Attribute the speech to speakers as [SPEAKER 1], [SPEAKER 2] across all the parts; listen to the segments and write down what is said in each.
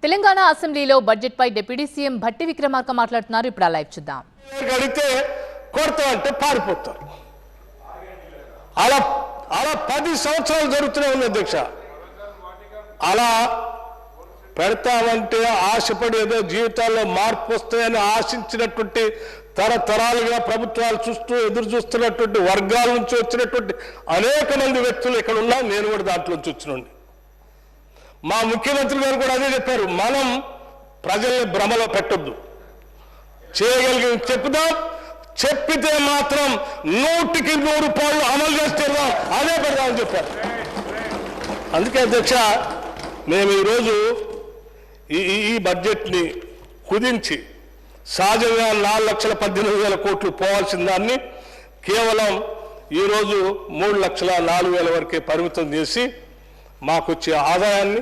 [SPEAKER 1] తెలంగాణ అసెంబ్లీలో బడ్జెట్ పై deputy CM Bhatti Vikramarka మాట్లాడుతున్నారు. ఇప్పుడు లైవ్ చూద్దాం.
[SPEAKER 2] గడితే కొడతా అంటే పారిపోతారు. అలా 10 సంవత్సరాలు జరుగుతూనే ఉంది అధ్యక్ష. అలా పెడతామంటే ఆశపడి ఏదో జీవితాల్లో మార్పు వస్తాయని ఆశించినటువంటి తరతరాలుగా ప్రభుత్వాలు ఎదురు చూస్తున్నటువంటి వర్గాల నుంచి వచ్చినటువంటి అనేక మంది వ్యక్తులు ఇక్కడ ఉన్నా, నేను కూడా దాంట్లోంచి వచ్చినండి. మా ముఖ్యమంత్రి గారు కూడా అదే చెప్పారు, మనం ప్రజల్ని భ్రమలో పెట్టొద్దు, చేయగలిగి చెప్పుదాం, చెప్పితే మాత్రం 100కి 100 రూపాయలు అమలు చేస్తాం, అదే పెడదామని చెప్పారు. అందుకే అధ్యక్ష, మేము ఈరోజు ఈ బడ్జెట్ని కుదించి సహజంగా 4,18,000 కోట్లు పోవాల్సిన దాన్ని కేవలం ఈరోజు 3,04,000 వరకే పరిమితం చేసి మాకు వచ్చే ఆదాయాన్ని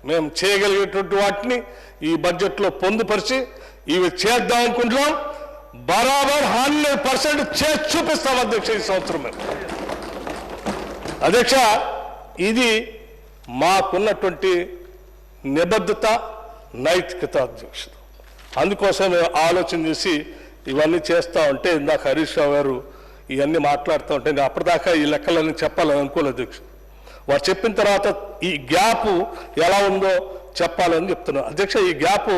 [SPEAKER 2] మేము చేయగలిగేటువంటి వాటిని ఈ బడ్జెట్లో పొందుపరిచి ఇవి చేద్దాం అనుకుంటున్నాం. బరాబర్ 100% చేసి చూపిస్తాం అధ్యక్ష ఈ సంవత్సరం. అధ్యక్ష, ఇది మాకున్నటువంటి నిబద్ధత, నైతికత అధ్యక్ష. అందుకోసం ఆలోచన చేసి ఇవన్నీ చేస్తూ ఉంటే, ఇందాక హరీష్ రావు గారు ఇవన్నీ మాట్లాడుతూ ఉంటే నేను అప్పటిదాకా ఈ లెక్కలన్నీ చెప్పాలని అనుకోలేదు అధ్యక్ష. వారు చెప్పిన తర్వాత ఈ గ్యాప్ ఎలా ఉందో చెప్పాలని చెప్తున్నాను అధ్యక్ష. ఈ గ్యాప్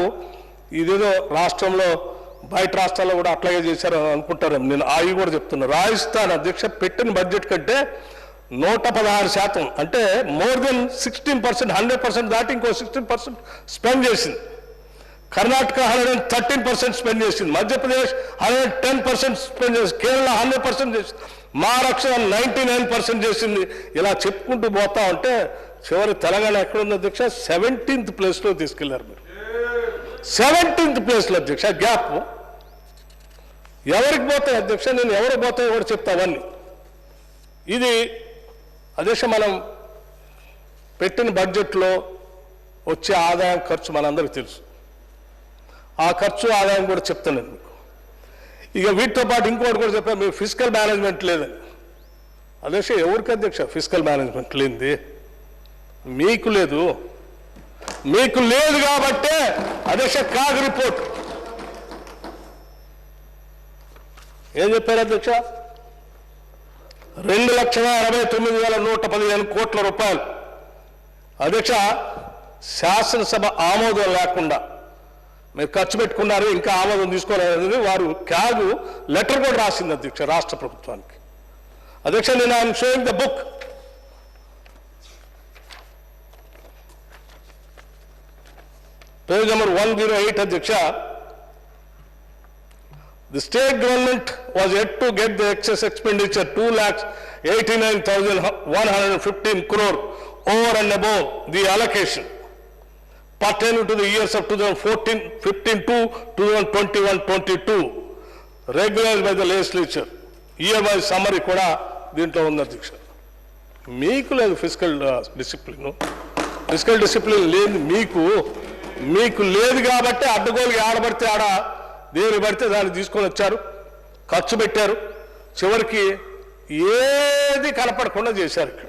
[SPEAKER 2] ఇదేదో రాష్ట్రంలో బయట రాష్ట్రాల్లో కూడా అట్లాగే చేశారు అనుకుంటారు. నేను అవి కూడా చెప్తున్నాను. రాజస్థాన్ అధ్యక్ష పెట్టిన బడ్జెట్ కంటే 116% అంటే మోర్ దెన్ 16%, 100% దాటి ఇంకో 16% స్పెండ్ చేసింది. కర్ణాటక 113% స్పెండ్ చేసింది. మధ్యప్రదేశ్ 110% స్పెండ్ చేసింది. కేరళ 100% చేసింది. మహారాష్ట్ర 99% చేసింది. ఇలా చెప్పుకుంటూ పోతా ఉంటే చివరి తెలంగాణ ఎక్కడుంది అధ్యక్ష? 17th ప్లేస్లో తీసుకెళ్లారు మీరు. 17th ప్లేస్లో అధ్యక్ష. గ్యాప్ ఎవరికి పోతాయి అధ్యక్ష? నేను ఎవరికి పోతాయో కూడా చెప్తా అవన్నీ. ఇది అధ్యక్ష, మనం పెట్టిన బడ్జెట్లో వచ్చే ఆదాయం ఖర్చు మనందరికీ తెలుసు. ఆ ఖర్చు ఆదాయం కూడా చెప్తాను మీకు. ఇక వీటితో పాటు ఇంకోటి కూడా చెప్పాను, మీకు ఫిజికల్ మేనేజ్మెంట్ లేదని. అధ్యక్ష, ఎవరికి అధ్యక్ష ఫిజికల్ మేనేజ్మెంట్ లేనిది? మీకు లేదు. మీకు లేదు కాబట్టే అధ్యక్ష కాగ్ రిపోర్ట్ ఏం చెప్పారు అధ్యక్ష? 2,69,115 కోట్ల రూపాయలు అధ్యక్ష శాసనసభ ఆమోదం లేకుండా మీరు ఖర్చు పెట్టుకున్నారు, ఇంకా ఆమోదం తీసుకోలేదని వారు క్యాగ్ లెటర్ కూడా రాసింది అధ్యక్ష రాష్ట్ర ప్రభుత్వానికి. అధ్యక్ష, నేను I'm showing the book. Page number 108 అధ్యక్ష. The state government was yet to get the excess expenditure 2,89,115 crore over and above the allocation pertaining to the years of 2014-15 to 2021-22 regularized by the legislature. Year by summary కూడా దీంట్లో ఉంది అధ్యక్ష. మీకు లేదు physical discipline. Physical discipline లేదు మీకు లేదు కాబట్టి అడ్డగోలుగా ఆడబడితే ఆడ దేని పడితే దాన్ని తీసుకొని వచ్చారు, ఖర్చు పెట్టారు, చివరికి ఏది కనపడకుండా చేశారు ఇక్కడ.